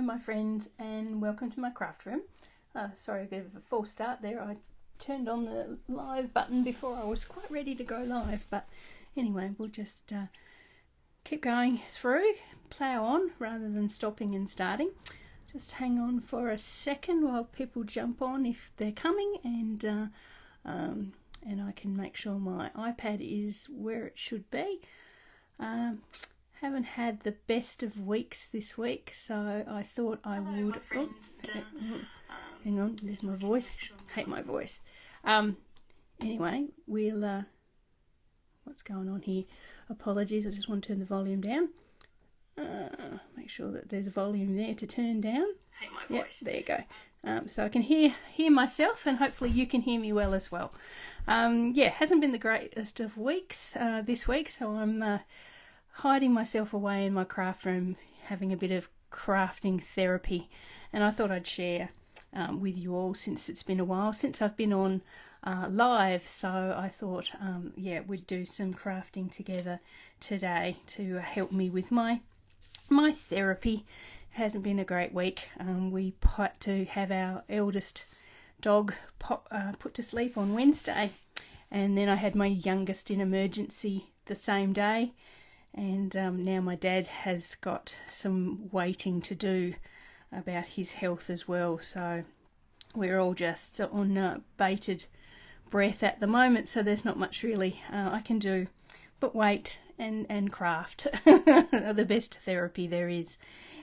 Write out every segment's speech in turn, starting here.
my friends, and welcome to my craft room. Sorry, a bit of a false start there. I turned on the live button before I was quite ready to go live, but anyway, we'll just keep going through, plough on rather than stopping and starting. Just hang on for a second while people jump on if they're coming, and I can make sure my iPad is where it should be. Haven't had the best of weeks this week, so I thought I would. Hang on, there's my voice. Hate my voice. Anyway, we'll. What's going on here? Apologies, I just want to turn the volume down. Make sure that there's a volume there to turn down. Hate my voice. Yep, there you go. So I can hear myself, and hopefully you can hear me well as well. Hasn't been the greatest of weeks this week, so I'm hiding myself away in my craft room, having a bit of crafting therapy, and I thought I'd share with you all, since it's been a while since I've been on live, so I thought we'd do some crafting together today to help me with my therapy. It hasn't been a great week. We had to have our eldest dog put to sleep on Wednesday, and then I had my youngest in emergency the same day, and now my dad has got some waiting to do about his health as well, so we're all just on bated breath at the moment, so there's not much really I can do but wait and craft. The best therapy there is.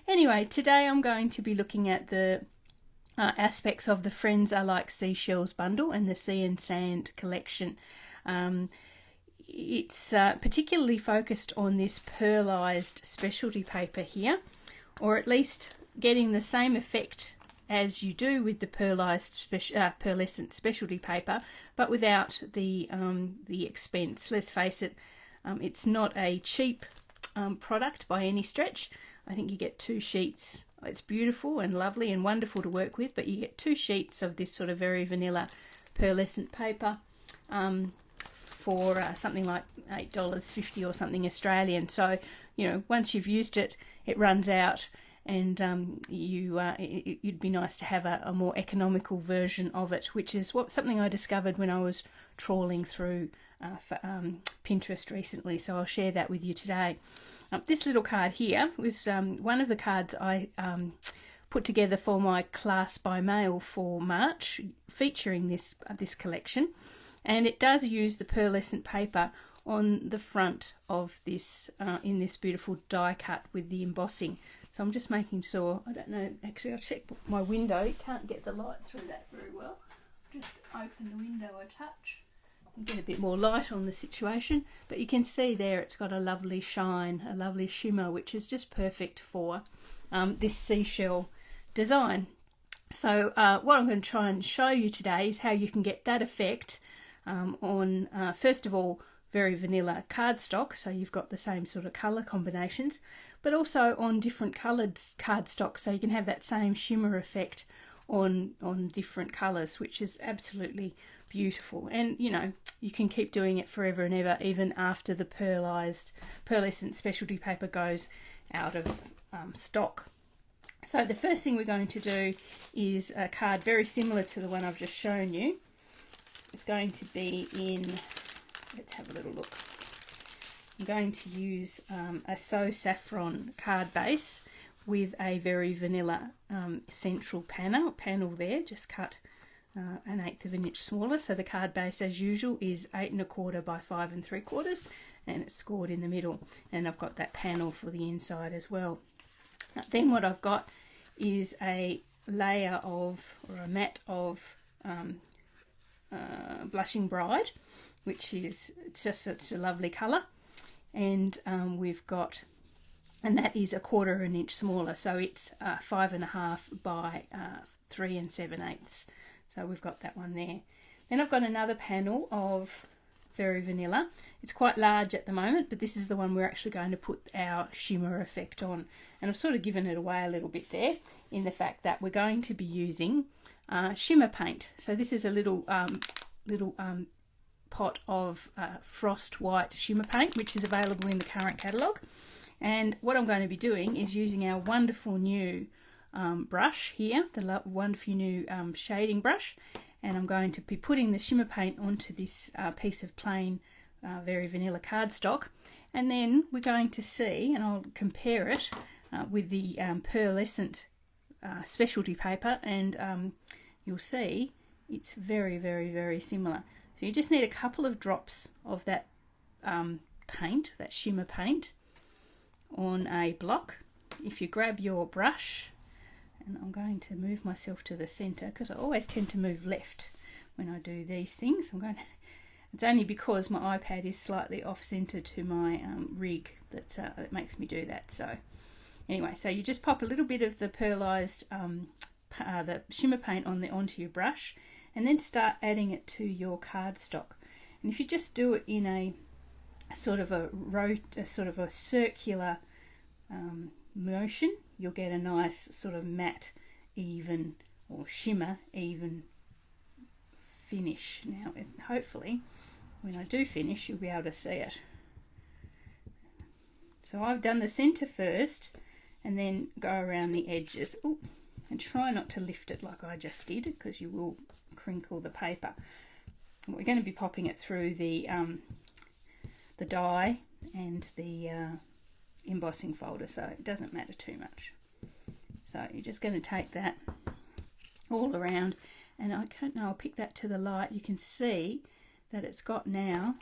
Anyway, today I'm going to be looking at the aspects of the Friends Are Like Seashells bundle and the Sea and Sand collection. It's particularly focused on this pearlized specialty paper here, or at least getting the same effect as you do with the pearlescent specialty paper, but without the expense. Let's face it, it's not a cheap product by any stretch. I think you get 2 sheets. It's beautiful and lovely and wonderful to work with, but you get 2 sheets of this sort of very vanilla pearlescent paper for something like $8.50 or something Australian. So, you know, once you've used it, it runs out, and it'd be nice to have a more economical version of it, which is something I discovered when I was trawling through Pinterest recently, so I'll share that with you today. This little card here was one of the cards I put together for my class by mail for March, featuring this collection, and it does use the pearlescent paper on the front of this in this beautiful die cut with the embossing. So I'm just making sure, I don't know, actually I'll check my window. You can't get the light through that very well. Just open the window a touch and get a bit more light on the situation. But you can see there it's got a lovely shine, a lovely shimmer, which is just perfect for this seashell design. So what I'm going to try and show you today is how you can get that effect on, first of all, very vanilla cardstock, so you've got the same sort of colour combinations, but also on different coloured cardstock, so you can have that same shimmer effect on different colours, which is absolutely beautiful. And you know, you can keep doing it forever and ever, even after the pearlescent specialty paper goes out of stock. So the first thing we're going to do is a card very similar to the one I've just shown you. It's going to be in, let's have a little look. I'm going to use a So Saffron card base with a very vanilla central panel there, just cut 1/8 of an inch smaller. So the card base, as usual, is 8 1/4 by 5 3/4, and it's scored in the middle. And I've got that panel for the inside as well. Then what I've got is a layer of, or a mat of Blushing Bride, which is it's a lovely colour, and we've got, and that is 1/4 of an inch smaller, so it's 5 1/2 by 3 7/8. So we've got that one there. Then I've got another panel of very vanilla. It's quite large at the moment, but this is the one we're actually going to put our shimmer effect on, and I've sort of given it away a little bit there in the fact that we're going to be using shimmer paint. So this is a little pot of frost white shimmer paint, which is available in the current catalogue, and what I'm going to be doing is using our wonderful new brush here, the Wonderful New shading brush, and I'm going to be putting the shimmer paint onto this piece of plain very vanilla cardstock, and then we're going to see, and I'll compare it with the Pearlescent specialty paper, and you'll see it's very, very, very similar. So you just need a couple of drops of that paint, that shimmer paint, on a block. If you grab your brush, and I'm going to move myself to the centre because I always tend to move left when I do these things. It's only because my iPad is slightly off centre to my rig that makes me do that. So anyway, so you just pop a little bit of the pearlized the shimmer paint onto your brush, and then start adding it to your cardstock. And if you just do it in a sort of a circular motion, you'll get a nice sort of matte, even, or shimmer even finish. Now, hopefully, when I do finish, you'll be able to see it. So I've done the centre first, and then go around the edges. Ooh, and try not to lift it like I just did, because you will crinkle the paper. We're going to be popping it through the die and the embossing folder, so it doesn't matter too much. So you're just going to take that all around, and I don't know, I'll pick that to the light. You can see that it's got now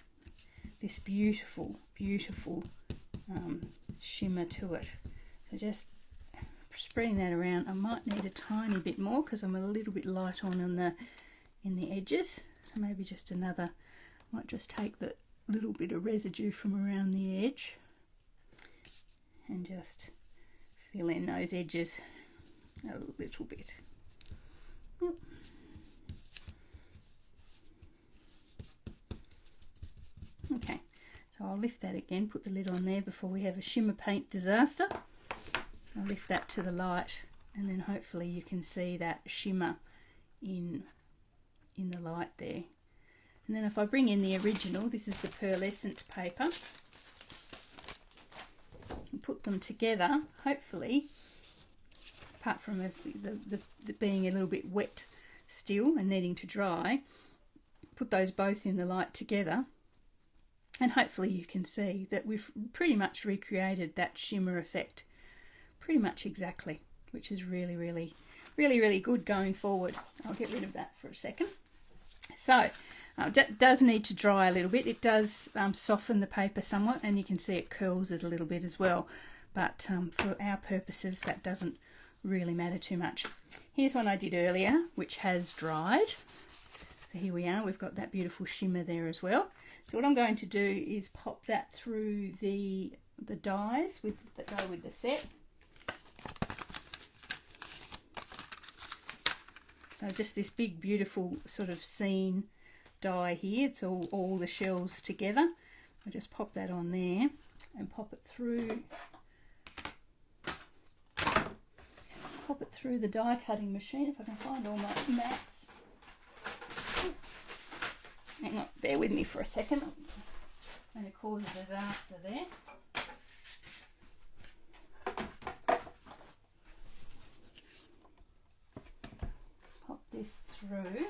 this beautiful, beautiful shimmer to it. So just spreading that around. I might need a tiny bit more because I'm a little bit light on in the edges. So maybe just another. Might just take the little bit of residue from around the edge and just fill in those edges a little bit. Yep. Okay, so I'll lift that again, put the lid on there before we have a shimmer paint disaster. I'll lift that to the light, and then hopefully you can see that shimmer in the light there. And then if I bring in the original, this is the Pearlescent paper, and put them together, hopefully, apart from the being a little bit wet still and needing to dry, put those both in the light together, and hopefully you can see that we've pretty much recreated that shimmer effect pretty much exactly, which is really, really, really, really good going forward. I'll get rid of that for a second. So it does need to dry a little bit. It does soften the paper somewhat, and you can see it curls it a little bit as well, but for our purposes that doesn't really matter too much. Here's one I did earlier which has dried. So here we are, we've got that beautiful shimmer there as well. So what I'm going to do is pop that through the dies that go with the set. So just this big beautiful sort of scene die here. It's all the shells together. I'll just pop that on there and pop it through the die cutting machine if I can find all my mats. Hang on, bear with me for a second. I'm going to cause a disaster there. Pop this through.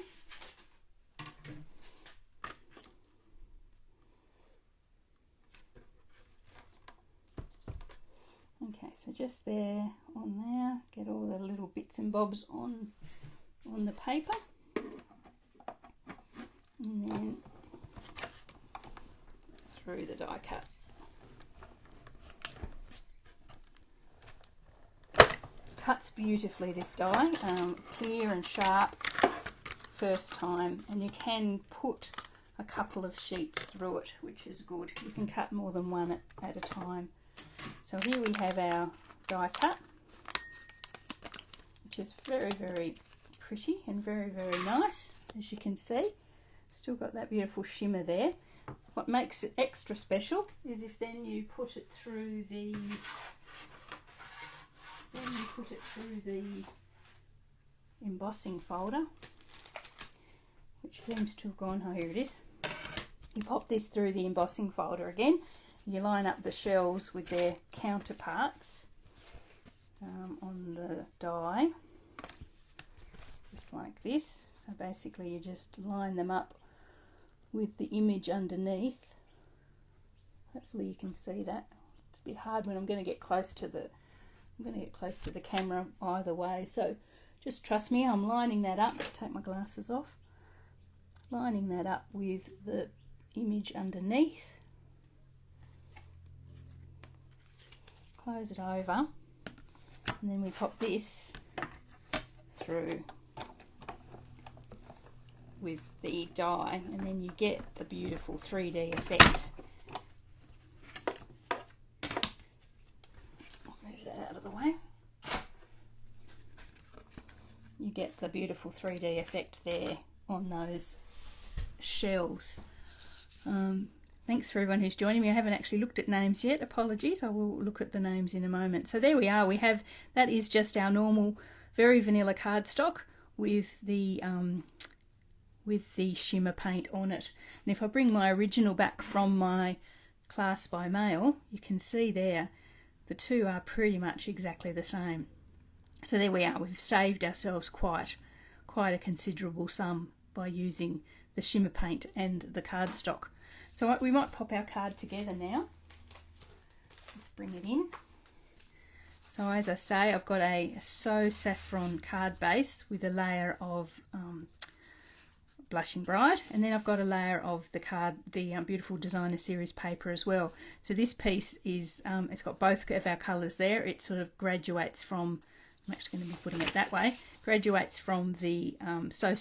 Okay, so just there, on there, get all the little bits and bobs on the paper, and then through the die cut. Cuts beautifully, this die, clear and sharp first time, and you can put a couple of sheets through it, which is good. You can cut more than one at a time. So here we have our die cut, which is very, very pretty and very, very nice, as you can see. Still got that beautiful shimmer there. What makes it extra special is if then you put it through the embossing folder, which seems to have gone, oh here it is. You pop this through the embossing folder again. You line up the shells with their counterparts, on the die, just like this. So basically you just line them up with the image underneath. Hopefully you can see that. It's a bit hard when I'm going to get close to the camera either way, so just trust me, I'm lining that up. Take my glasses off. Lining that up with the image underneath. Close it over, and then we pop this through with the die, and then you get the beautiful 3D effect. I'll move that out of the way. You get the beautiful 3D effect there on those shells. Thanks for everyone who's joining me. I haven't actually looked at names yet. Apologies. I will look at the names in a moment. So there we are. We have, that is just our normal, very vanilla cardstock with the shimmer paint on it. And if I bring my original back from my class by mail, you can see there the two are pretty much exactly the same. So there we are. We've saved ourselves quite a considerable sum by using the shimmer paint and the cardstock. So we might pop our card together now. Let's bring it in. So as I say, I've got a So Saffron card base with a layer of Blushing Bride, and then I've got a layer of the beautiful Designer Series paper as well. So this piece is, it's got both of our colours there. It sort of graduates from, I'm actually going to be putting it that way, graduates from the So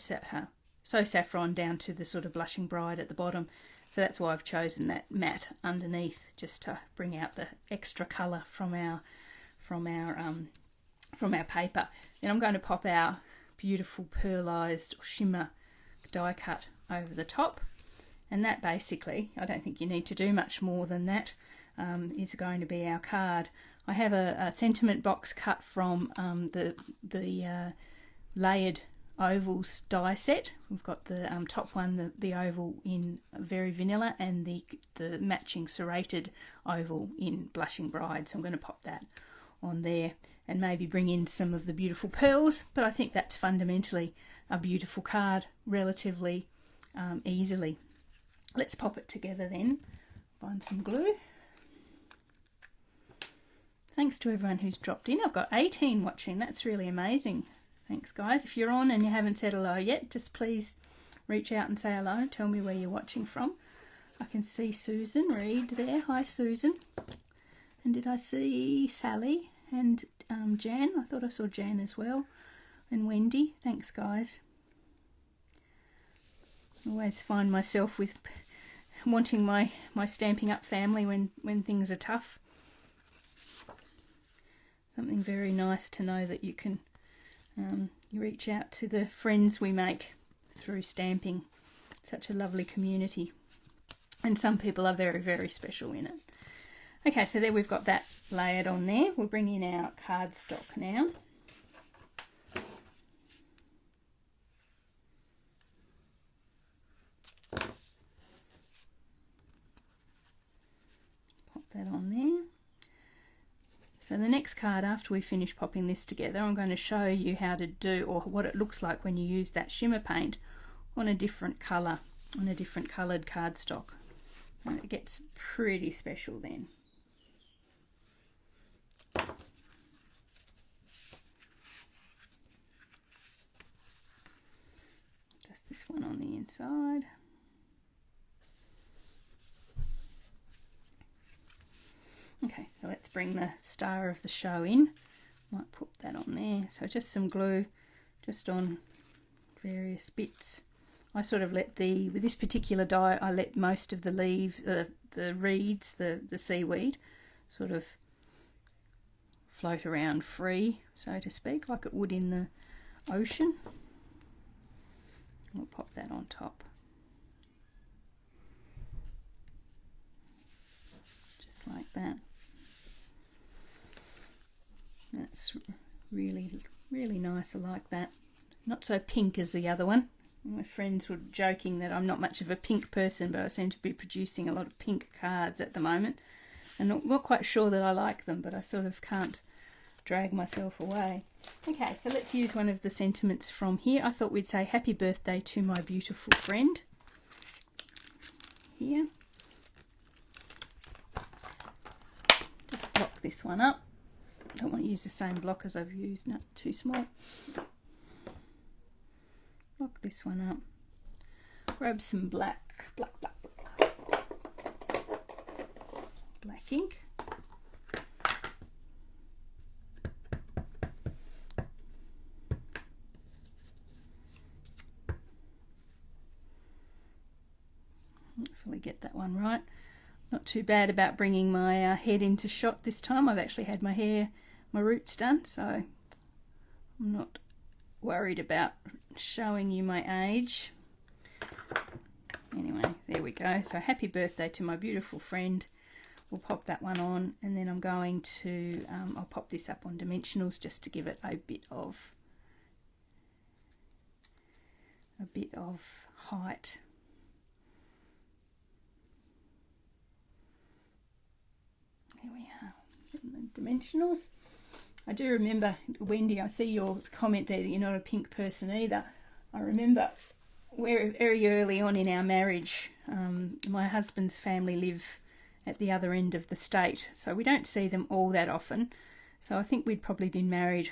Saffron down to the sort of Blushing Bride at the bottom. So that's why I've chosen that matte underneath, just to bring out the extra colour from our paper. Then I'm going to pop our beautiful pearlized shimmer die cut over the top, and that basically, I don't think you need to do much more than that, is going to be our card. I have a sentiment box cut from the layered ovals die set. We've got the top one, the oval in very vanilla, and the matching serrated oval in Blushing Bride. So I'm going to pop that on there and maybe bring in some of the beautiful pearls, but I think that's fundamentally a beautiful card relatively easily. Let's pop it together then. Find some glue. Thanks to everyone who's dropped in. I've got 18 watching. That's really amazing. Thanks guys. If you're on and you haven't said hello yet, just please reach out and say hello. Tell me where you're watching from. I can see Susan Reed there. Hi Susan. And did I see Sally and Jan? I thought I saw Jan as well. And Wendy. Thanks guys. I always find myself with wanting my Stampin' Up family when things are tough. Something very nice to know that you can you reach out to the friends we make through stamping. Such a lovely community, and some people are very, very special in it. Okay, so there we've got that layered on there. We'll bring in our cardstock now. Pop that on there. So the next card, after we finish popping this together, I'm going to show you how to do, or what it looks like when you use that shimmer paint on a different colour, on a different coloured cardstock. And it gets pretty special then. Just this one on the inside. Okay, so let's bring the star of the show in. Might put that on there. So just some glue, just on various bits. I sort of let with this particular die, I let most of the leaves, the reeds, the seaweed, sort of float around free, so to speak, like it would in the ocean. We'll pop that on top. Just like that. That's really, really nice. I like that. Not so pink as the other one. My friends were joking that I'm not much of a pink person, but I seem to be producing a lot of pink cards at the moment. And I'm not quite sure that I like them, but I sort of can't drag myself away. Okay, so let's use one of the sentiments from here. I thought we'd say happy birthday to my beautiful friend. Here. Just block this one up. Don't want to use the same block as I've used. No, too small. Block this one up. Grab some black ink. Hopefully get that one right. Not too bad about bringing my head into shot this time. I've actually had my roots done, so I'm not worried about showing you my age. Anyway, there we go. So happy birthday to my beautiful friend. We'll pop that one on, and then I'm going to, I'll pop this up on dimensionals just to give it a bit of height. Here we are, the dimensionals. I do remember, Wendy, I see your comment there that you're not a pink person either. I remember very early on in our marriage, my husband's family live at the other end of the state, so we don't see them all that often. So I think we'd probably been married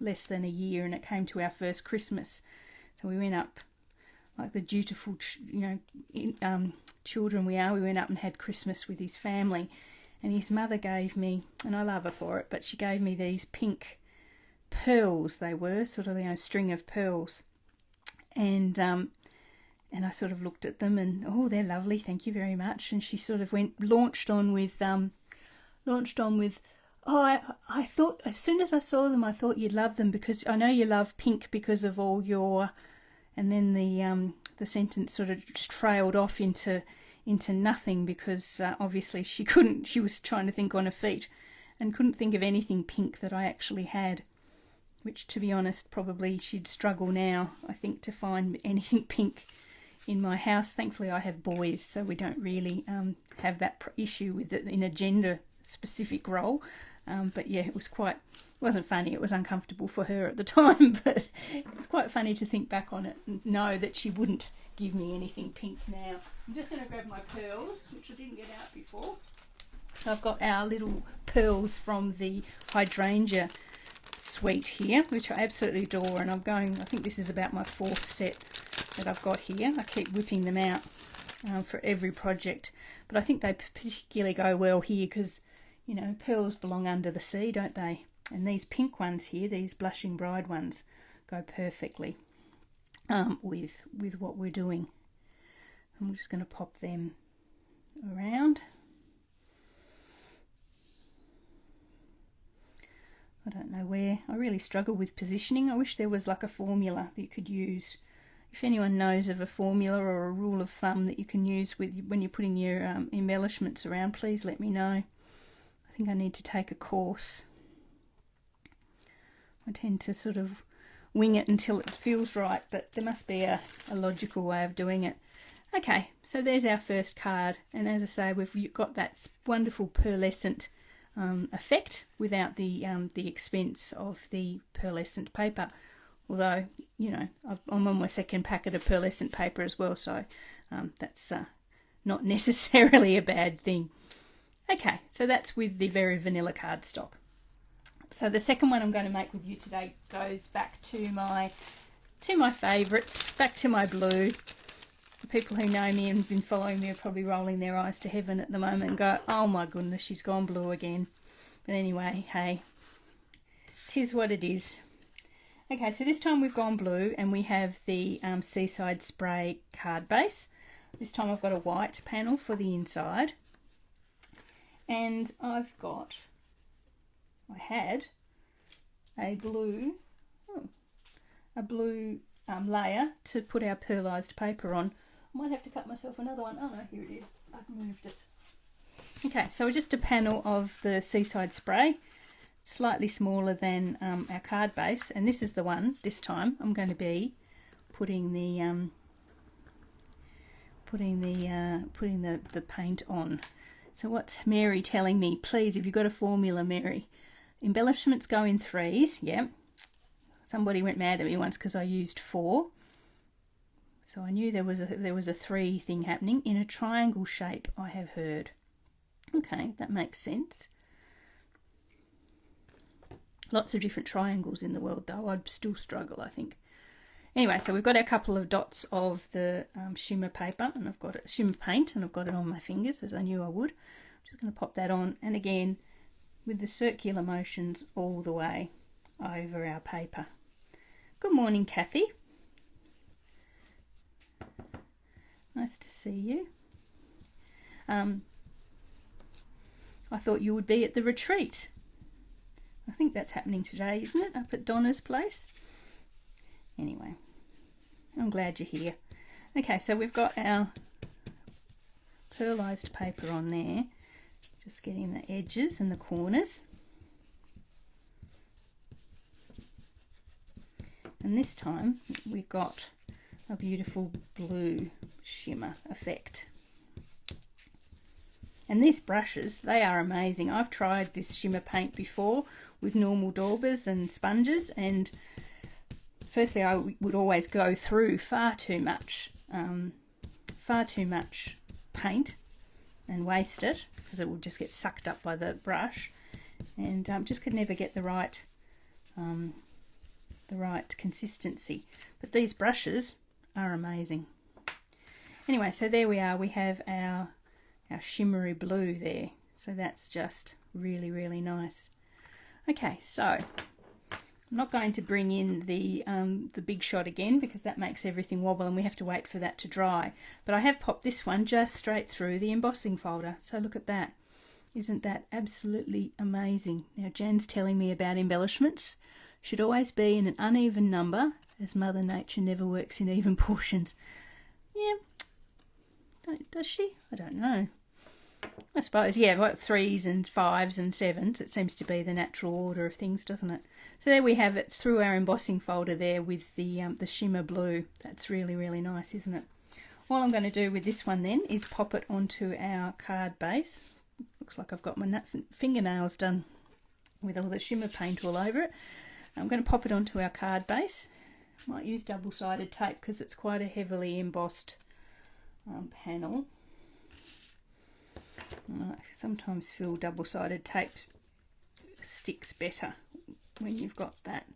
less than a year, and it came to our first Christmas. So we went up, like the dutiful, children we are. We went up and had Christmas with his family, and his mother gave me, and I love her for it, but she gave me these pink pearls. They were sort of, string of pearls, and I sort of looked at them and, oh, they're lovely, thank you very much. And she sort of launched on with, oh, I thought, as soon as I saw them, I thought you'd love them because I know you love pink because of all your, and then the sentence sort of just trailed off into nothing because obviously she was trying to think on her feet and couldn't think of anything pink that I actually had, which, to be honest, probably she'd struggle now, I think, to find anything pink in my house. Thankfully I have boys, so we don't really have that issue with it in a gender specific role, but yeah, it wasn't funny, it was uncomfortable for her at the time, but it's quite funny to think back on it and know that she wouldn't give me anything pink now. I'm just going to grab my pearls, which I didn't get out before. So I've got our little pearls from the hydrangea suite here, which I absolutely adore, and I think this is about my 4th set that I've got here. I keep whipping them out for every project, but I think they particularly go well here because, pearls belong under the sea, don't they? And these pink ones here, these blushing bride ones, go perfectly with what we're doing. I'm just going to pop them around. I don't know where. I really struggle with positioning. I wish there was like a formula that you could use. If anyone knows of a formula or a rule of thumb that you can use when you're putting your embellishments around, please let me know. I think I need to take a course. I tend to sort of wing it until it feels right, but there must be a logical way of doing it. Okay, so there's our first card, and as I say, we've got that wonderful pearlescent effect without the expense of the pearlescent paper. Although, I'm on my 2nd packet of pearlescent paper as well, so that's not necessarily a bad thing. Okay, so that's with the very vanilla cardstock. So the second one I'm going to make with you today goes back to my favourites, back to my blue. The people who know me and have been following me are probably rolling their eyes to heaven at the moment and go, oh my goodness, she's gone blue again. But anyway, hey, 'tis what it is. Okay, so this time we've gone blue and we have the Seaside Spray card base. This time I've got a white panel for the inside. And I had a blue layer to put our pearlised paper on. I might have to cut myself another one. Oh no, here it is. I've moved it. Okay, so just a panel of the Seaside Spray, slightly smaller than our card base, and this is the one. This time I'm going to be putting the paint on. So what's Mary telling me? Please, if you've got a formula, Mary, embellishments go in 3s, yeah. Somebody went mad at me once because I used 4. So I knew there was a 3 thing happening in a triangle shape, I have heard. Okay, that makes sense. Lots of different triangles in the world though. I'd still struggle, I think. Anyway, so we've got a couple of dots of the shimmer paper, and I've got shimmer paint, and I've got it on my fingers as I knew I would. I'm just going to pop that on, and again with the circular motions all the way over our paper. Good morning, Kathy. Nice to see you. I thought you would be at the retreat. I think that's happening today, isn't it? Up at Donna's place. Anyway, I'm glad you're here. Okay, so we've got our pearlized paper on there. Just getting the edges and the corners. And this time we've got a beautiful blue shimmer effect. And these brushes, they are amazing. I've tried this shimmer paint before with normal daubers and sponges, and firstly I would always go through far too much paint and waste it because it would just get sucked up by the brush, and just could never get the right consistency. But these brushes are amazing. Anyway, so there we are. We have our shimmery blue there, so that's just really, really nice. Okay, so I'm not going to bring in the big shot again because that makes everything wobble and we have to wait for that to dry, but I have popped this one just straight through the embossing folder. So look at that. Isn't that absolutely amazing? Now Jan's telling me about embellishments should always be in an uneven number, as Mother Nature never works in even portions. Yeah, does she? I don't know. I suppose, yeah, like 3s and 5s and 7s. It seems to be the natural order of things, doesn't it? So there we have it through our embossing folder there with the shimmer blue. That's really, really nice, isn't it? All I'm going to do with this one then is pop it onto our card base. Looks like I've got my fingernails done with all the shimmer paint all over it. I'm going to pop it onto our card base. Might use double-sided tape because it's quite a heavily embossed panel. I sometimes feel double-sided tape sticks better when you've got that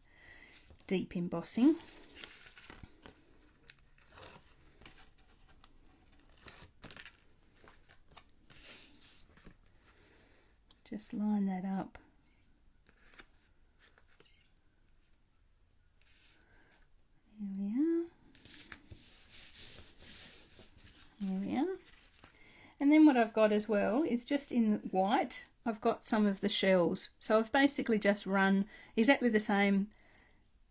deep embossing. Just line that up. There we are. There we are. And then what I've got as well is just in white, I've got some of the shells. So I've basically just run exactly the same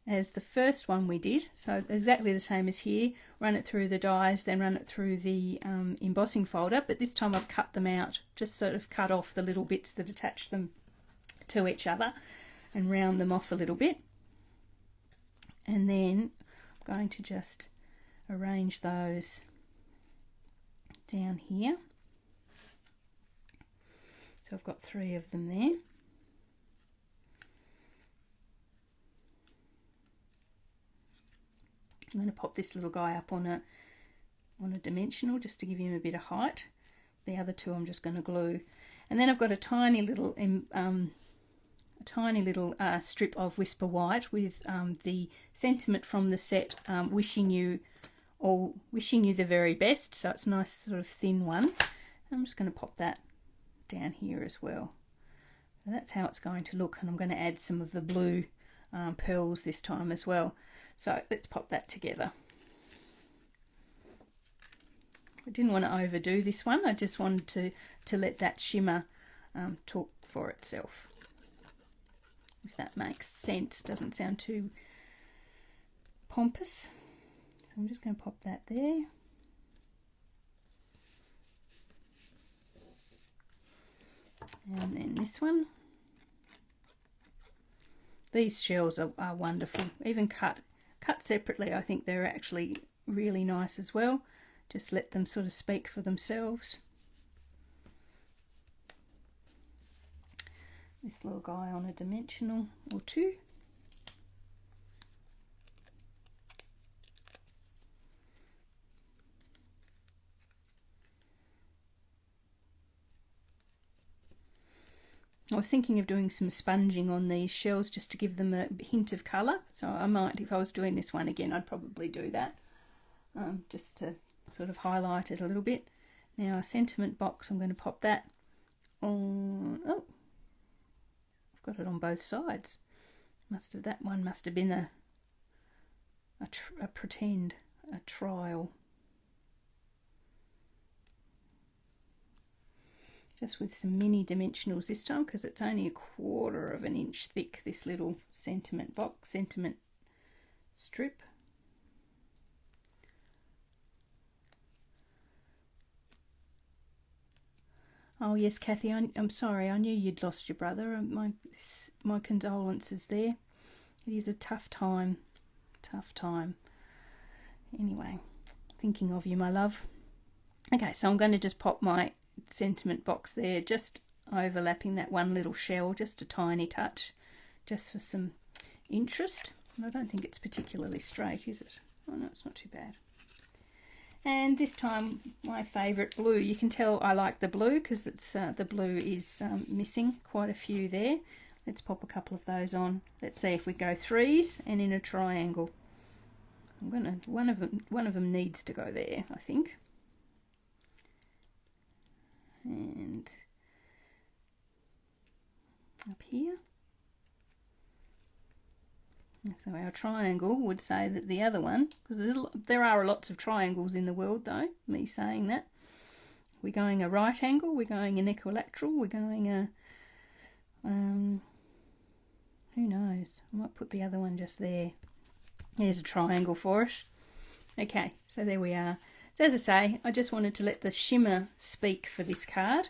as the first one we did. So exactly the same as here, run it through the dies, then run it through the embossing folder. But this time I've cut them out, just sort of cut off the little bits that attach them to each other and round them off a little bit. And then I'm going to just arrange those down here. So I've got 3 of them there. I'm going to pop this little guy up on a dimensional just to give him a bit of height. The other 2 I'm just going to glue. And then I've got a tiny little strip of Whisper White with the sentiment from the set, wishing you the very best. So it's a nice sort of thin one. I'm just going to pop that down here as well. So that's how it's going to look, and I'm going to add some of the blue pearls this time as well. So let's pop that together. I didn't want to overdo this one. I just wanted to let that shimmer talk for itself, if that makes sense. Doesn't sound too pompous. So I'm just going to pop that there. And then this one. These shells are wonderful. Even cut separately, I think they're actually really nice as well. Just let them sort of speak for themselves. this little guy on a dimensional or two. I was thinking of doing some sponging on these shells just to give them a hint of colour. So I might, if I was doing this one again, I'd probably do that. Just to sort of highlight it a little bit. Now a sentiment box, I'm going to pop that on, oh, I've got it on both sides. That one must have been a trial. Just with some mini dimensionals this time, because it's only 1/4 of an inch thick, this little sentiment strip. Oh yes, Kathy, I'm sorry, I knew you'd lost your brother. My condolences there. It is a tough time. Anyway, thinking of you, my love. Okay, so I'm going to just pop my sentiment box there, just overlapping that one little shell, just a tiny touch, just for some interest. And I don't think it's particularly straight, is it? Oh no, it's not too bad. And this time my favourite blue. You can tell I like the blue because it's the blue is missing quite a few there. Let's pop a couple of those on. Let's see if we go threes and in a triangle. One of them needs to go there, I think. And up here. So our triangle would say that the other one, because there are lots of triangles in the world though, me saying that. We're going a right angle, we're going an equilateral, we're going a, who knows, I might put the other one just there. There's a triangle for it. Okay, so there we are. So as I say, I just wanted to let the shimmer speak for this card.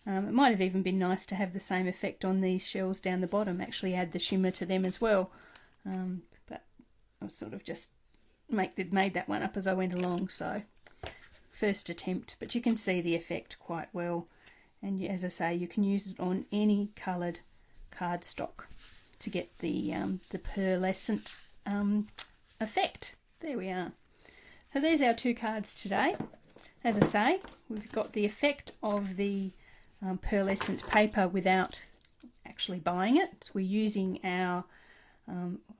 It might have even been nice to have the same effect on these shells down the bottom, actually add the shimmer to them as well. But I sort of just made that one up as I went along, so first attempt. But you can see the effect quite well. And as I say, you can use it on any coloured cardstock to get the pearlescent effect. There we are. So there's our two cards today. As I say, we've got the effect of the pearlescent paper without actually buying it. We're using our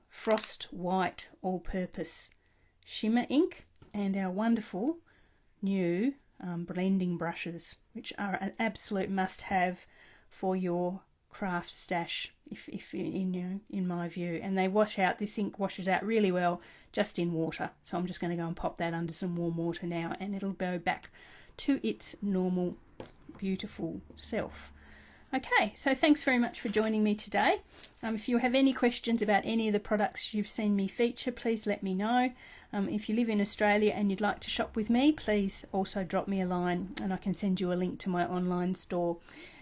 Frost White all-purpose shimmer ink and our wonderful new blending brushes, which are an absolute must-have for your craft stash, if in my view. And they wash out, this ink washes out really well just in water. So I'm just going to go and pop that under some warm water now, and it'll go back to its normal, beautiful self. Okay, so thanks very much for joining me today. If you have any questions about any of the products you've seen me feature, please let me know. If you live in Australia and you'd like to shop with me, please also drop me a line and I can send you a link to my online store.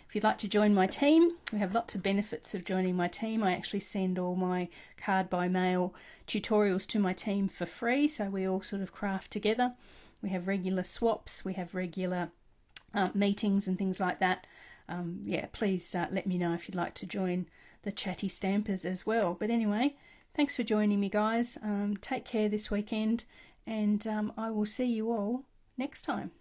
If you'd like to join my team, we have lots of benefits of joining my team. I actually send all my card by mail tutorials to my team for free, so we all sort of craft together. We have regular swaps, we have regular meetings and things like that. Yeah, please let me know if you'd like to join the chatty stampers as well. But anyway, thanks for joining me, guys. Take care this weekend, and I will see you all next time.